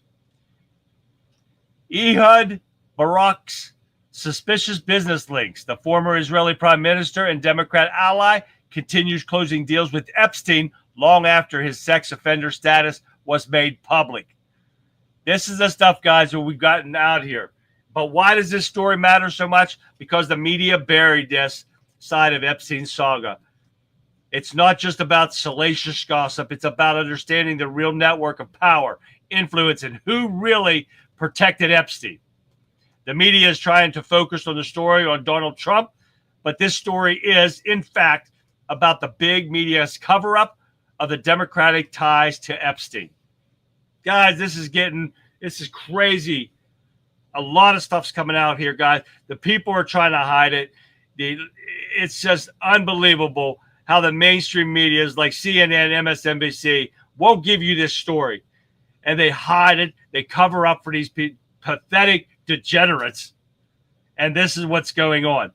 Ehud Barak's suspicious business links. The former Israeli prime minister and Democrat ally continues closing deals with Epstein long after his sex offender status was made public. This is the stuff, guys, that we've gotten out here. But why does this story matter so much? Because the media buried this side of Epstein's saga. It's not just about salacious gossip. It's about understanding the real network of power, influence, and who really protected Epstein. The media is trying to focus on the story on Donald Trump, but this story is, in fact, about the big media's cover-up of the Democratic ties to Epstein. Guys, this is crazy. A lot of stuff's coming out here, guys. The people are trying to hide it. It's just unbelievable how the mainstream media like CNN, MSNBC won't give you this story. And they hide it. They cover up for these pathetic degenerates. And this is what's going on.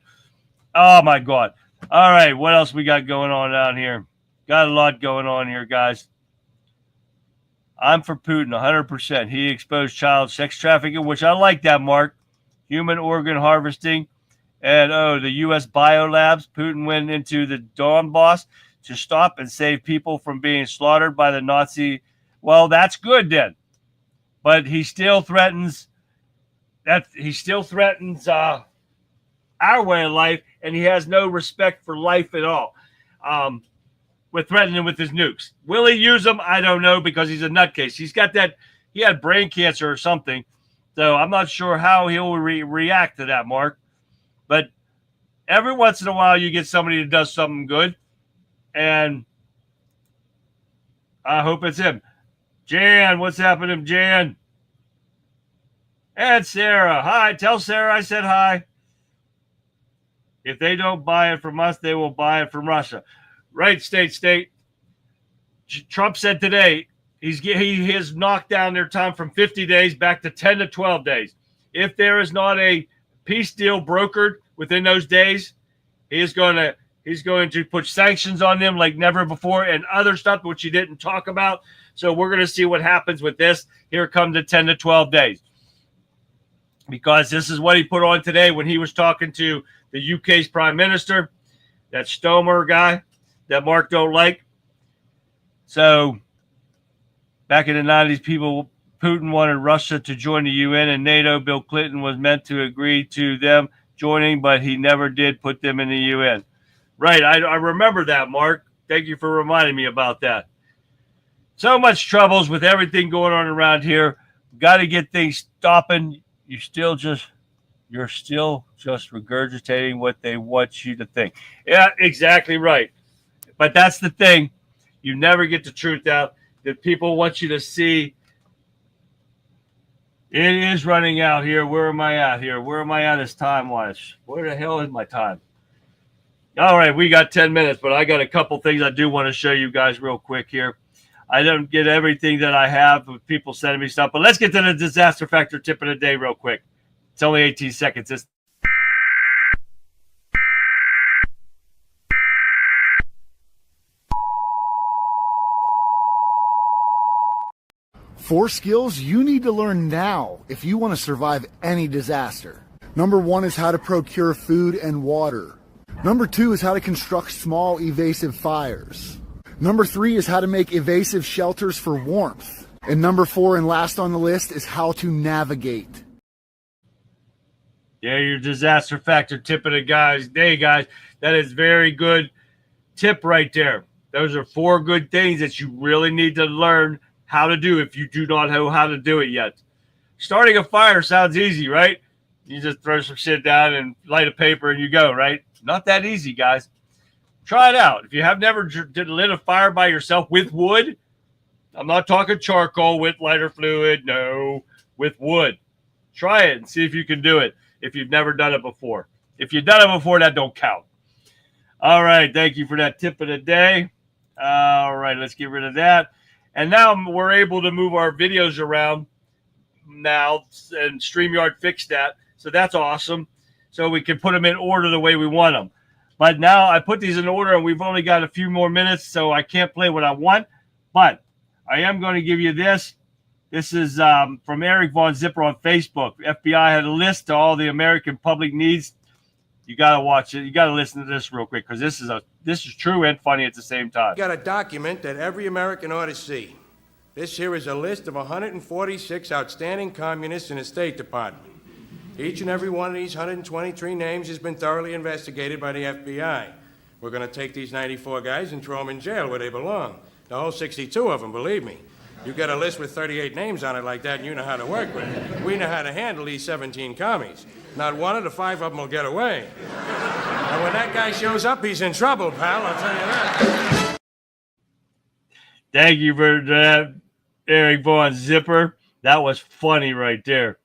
Oh, my God. All right, what else we got going on down here? Got a lot going on here, guys. I'm for Putin 100%. He exposed child sex trafficking, which I like that, Mark. Human organ harvesting. And, the U.S. biolabs. Putin went into the Donbass to stop and save people from being slaughtered by the Nazi. Well, that's good then. But he still threatens our way of life, and he has no respect for life at all. With threatening with his nukes. Will he use them? I don't know, because he's a nutcase. He had brain cancer or something. So I'm not sure how he'll react to that, Mark. But every once in a while you get somebody that does something good. And I hope it's him. Jan, what's happening, Jan? And Sarah. Hi, tell Sarah I said hi. If they don't buy it from us, they will buy it from Russia. Right, state. Trump said today he has knocked down their time from 50 days back to 10 to 12 days. If there is not a peace deal brokered within those days, he's going to put sanctions on them like never before and other stuff which he didn't talk about. So we're going to see what happens with this. Here comes the 10 to 12 days. Because this is what he put on today when he was talking to the UK's prime minister, that Stomer guy that Mark don't like. So back in the 90s, Putin wanted Russia to join the UN and NATO. Bill Clinton was meant to agree to them joining, but he never did put them in the UN. Right, I remember that, Mark. Thank you for reminding me about that. So much troubles with everything going on around here. Got to get things stopping. You still just You're still just regurgitating what they want you to think. Yeah, exactly right. But that's the thing. You never get the truth out. That people want you to see. It is running out here. Where am I at here? Where am I at as time-wise? Where the hell is my time? All right, we got 10 minutes, but I got a couple things I do want to show you guys real quick here. I don't get everything that I have with people sending me stuff, but let's get to the disaster factor tip of the day real quick. It's only 18 seconds. 4 skills you need to learn now if you want to survive any disaster. Number 1 is how to procure food and water. Number 2 is how to construct small evasive fires. Number 3 is how to make evasive shelters for warmth. And number 4 and last on the list is how to navigate. Yeah, your disaster factor tip of the day, guys. That is very good tip right there. Those are 4 good things that you really need to learn how to do if you do not know how to do it yet. Starting a fire sounds easy, right? You just throw some shit down and light a paper and you go, right? Not that easy, guys. Try it out. If you have never lit a fire by yourself with wood, I'm not talking charcoal with lighter fluid. No, with wood. Try it and see if you can do it if you've never done it before. If you've done it before, that don't count. All right. Thank you for that tip of the day. All right. Let's get rid of that. And now we're able to move our videos around now, and StreamYard fixed that. So that's awesome. So we can put them in order the way we want them. But now I put these in order, and we've only got a few more minutes, so I can't play what I want. But I am going to give you this. This is from Eric Von Zipper on Facebook. FBI had a list to all the American public needs. You got to watch it. You got to listen to this real quick, because this is true and funny at the same time. Got a document that every American ought to see. This here is a list of 146 outstanding communists in the State Department. Each and every one of these 123 names has been thoroughly investigated by the FBI. We're going to take these 94 guys and throw them in jail where they belong. The whole 62 of them, believe me. You get a list with 38 names on it like that, and you know how to work with it. We know how to handle these 17 commies. Not one of the 5 of them will get away. And when that guy shows up, he's in trouble, pal, I'll tell you that. Thank you for that, Eric Von Zipper. That was funny right there.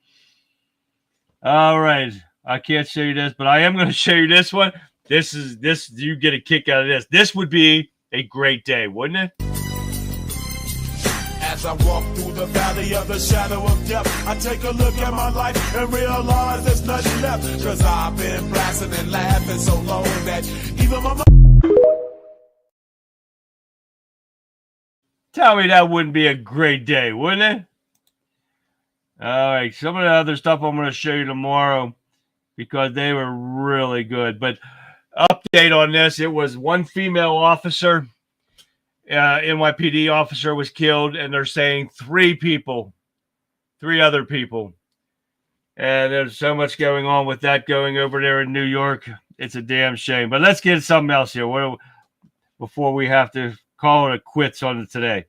All right. I can't show you this, but I am going to show you this one. This, you get a kick out of this. This would be a great day, wouldn't it? As I walk through the valley of the shadow of death, I take a look at my life and realize there's nothing left. Cause I've been blasting and laughing so long that even my... Tell me that wouldn't be a great day, wouldn't it? All right, some of the other stuff I'm going to show you tomorrow because they were really good. But update on this, it was one female officer, NYPD officer was killed, and they're saying 3 other people. And there's so much going on with that going over there in New York. It's a damn shame. But let's get something else here before we have to call it quits on it today.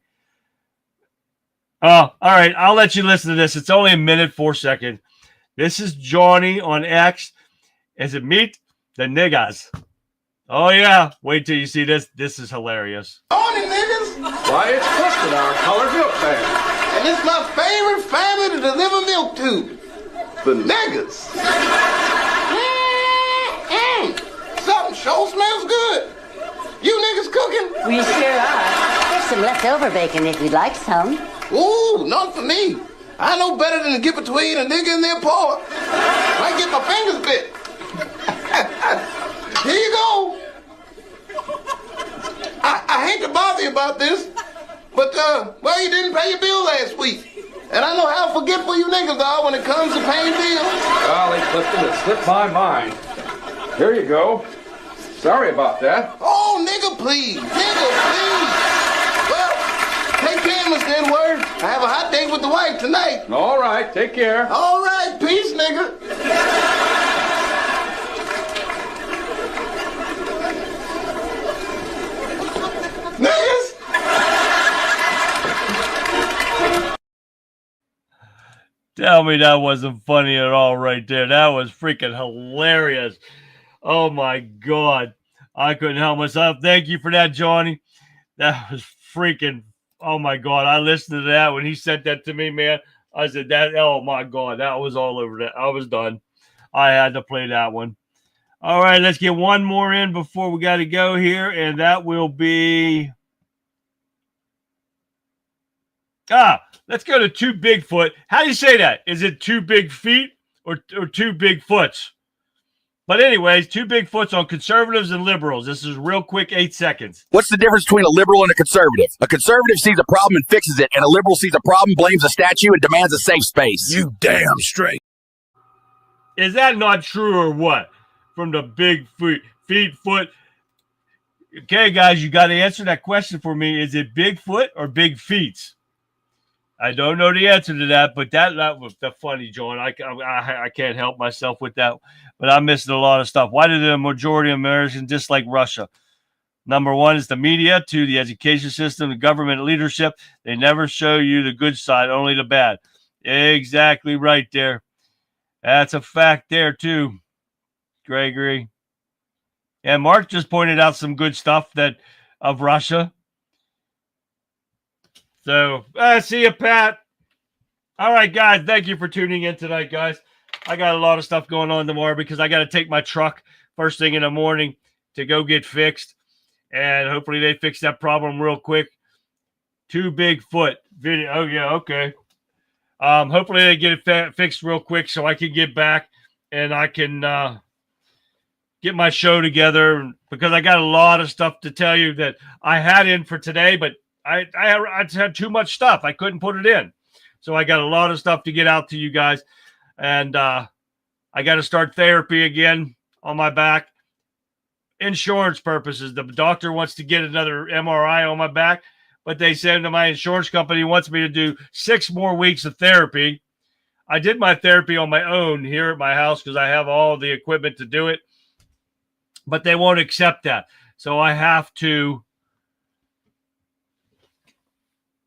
Oh, all right. I'll let you listen to this. It's only 1 minute, 4 seconds. This is Johnny on X. Is it meet the niggas? Oh, yeah. Wait till you see this. This is hilarious. Morning, niggas. Why, it's Clifton, our colored milk fan. And it's my favorite family to deliver milk to. The niggas. Something sure smells good. You niggas cooking? We sure are. There's some leftover bacon if you'd like some. Ooh, not for me. I know better than to get between a nigga and their paw. I get my fingers bit. Here you go. I hate to bother you about this, but, well, you didn't pay your bill last week. And I know how forgetful you niggas are when it comes to paying bills. Golly, Clifton, it slipped my mind. Here you go. Sorry about that. Oh, nigga, please. Nigga, please. Well, take care, Mr. N-word. I have a hot date with the wife tonight. All right, take care. All right, peace, nigga. Niggas. Tell me that wasn't funny at all right there. That was freaking hilarious. Oh my God. I couldn't help myself. Thank you for that, Johnny. That was freaking, oh my God. I listened to that when he sent that to me, man. I said that, oh my God, that was all over that. I was done. I had to play that one. All right, let's get one more in before we got to go here, and that will be... let's go to Two Bigfoot. How do you say that? Is it two big feet or two big foots? But anyways, Two Bigfoots on conservatives and liberals. This is real quick, 8 seconds. What's the difference between a liberal and a conservative? A conservative sees a problem and fixes it, and a liberal sees a problem, blames a statue, and demands a safe space. You damn straight. Is that not true or what? From the big foot. Okay, guys, you got to answer that question for me. Is it Bigfoot or big feet? I don't know the answer to that, but that was funny, John. I can't help myself with that, but I'm missing a lot of stuff. Why did the majority of Americans dislike Russia? Number one is the media. Two, the education system, the government leadership. They never show you the good side, only the bad. Exactly right there. That's a fact there, too, Gregory. And Mark just pointed out some good stuff of Russia. So, see you, Pat. All right, guys. Thank you for tuning in tonight, guys. I got a lot of stuff going on tomorrow because I got to take my truck first thing in the morning to go get fixed. And hopefully they fix that problem real quick. Two Bigfoot video. Oh, yeah, okay. Hopefully they get it fixed real quick so I can get back and I can get my show together because I got a lot of stuff to tell you that I had in for today, but I had too much stuff. I couldn't put it in. So I got a lot of stuff to get out to you guys. And I got to start therapy again on my back. Insurance purposes. The doctor wants to get another MRI on my back, but they said to my insurance company wants me to do 6 more weeks of therapy. I did my therapy on my own here at my house because I have all the equipment to do it, but they won't accept that. So I have to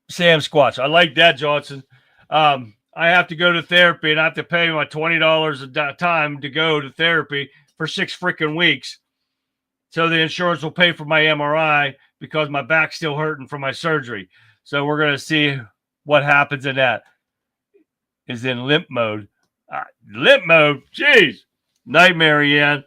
Sam Squatch. I like that, Johnson. I have to go to therapy and I have to pay my $20 a time to go to therapy for 6 freaking weeks. So the insurance will pay for my MRI because my back's still hurting from my surgery. So we're going to see what happens in that. Is in limp mode. Limp mode? Jeez. Nightmare, Ian.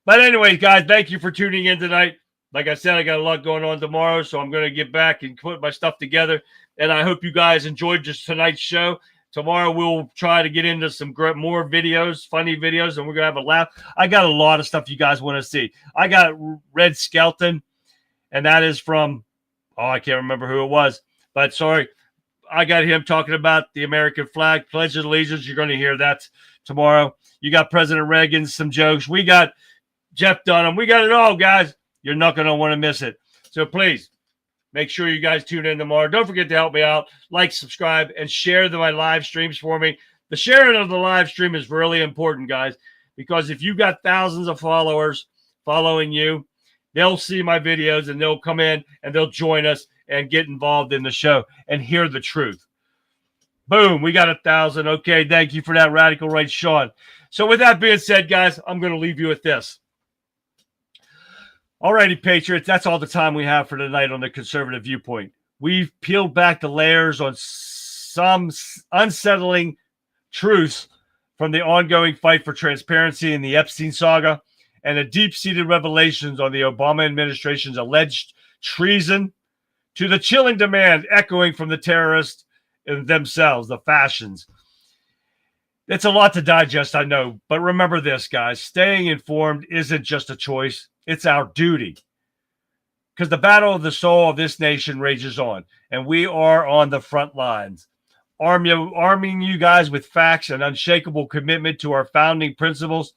But anyways, guys, thank you for tuning in tonight. Like I said, I got a lot going on tomorrow, so I'm going to get back and put my stuff together. And I hope you guys enjoyed just tonight's show. Tomorrow we'll try to get into some more videos, funny videos, and we're going to have a laugh. I got a lot of stuff you guys want to see. I got Red Skelton, and that is from, I can't remember who it was. But sorry, I got him talking about the American flag, Pledge of Allegiance. You're going to hear that tomorrow. You got President Reagan, some jokes. We got Jeff Dunham. We got it all, guys. You're not going to want to miss it. So please, make sure you guys tune in tomorrow. Don't forget to help me out. Like, subscribe, and share my live streams for me. The sharing of the live stream is really important, guys, because if you got thousands of followers following you, they'll see my videos and they'll come in and they'll join us and get involved in the show and hear the truth. Boom, we got 1,000. Okay, thank you for that, Radical Right Sean. So with that being said, guys, I'm going to leave you with this. Alrighty, Patriots, that's all the time we have for tonight on the Conservative Viewpoint. We've peeled back the layers on some unsettling truths from the ongoing fight for transparency in the Epstein saga and the deep-seated revelations on the Obama administration's alleged treason to the chilling demand echoing from the terrorists themselves, the fashions. It's a lot to digest, I know, but remember this, guys. Staying informed isn't just a choice. It's our duty. Because the battle of the soul of this nation rages on, and we are on the front lines. Arming you guys with facts and unshakable commitment to our founding principles.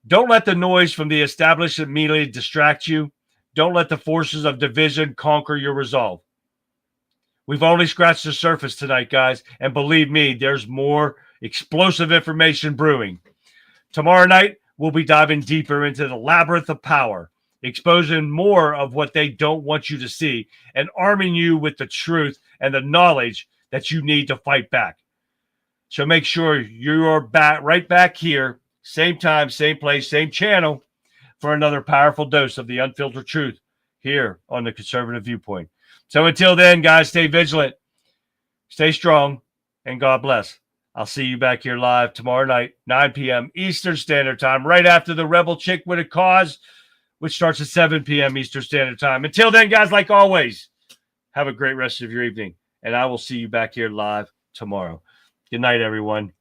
Don't let the noise from the establishment media distract you. Don't let the forces of division conquer your resolve. We've only scratched the surface tonight, guys, and believe me, there's more explosive information brewing. Tomorrow night, we'll be diving deeper into the labyrinth of power, exposing more of what they don't want you to see, and arming you with the truth and the knowledge that you need to fight back. So make sure you're right back here, same time, same place, same channel, for another powerful dose of the unfiltered truth here on the Conservative Viewpoint. So until then, guys, stay vigilant, stay strong, and God bless. I'll see you back here live tomorrow night, 9 p.m. Eastern Standard Time, right after the Rebel Chick with a Cause, which starts at 7 p.m. Eastern Standard Time. Until then, guys, like always, have a great rest of your evening, and I will see you back here live tomorrow. Good night, everyone.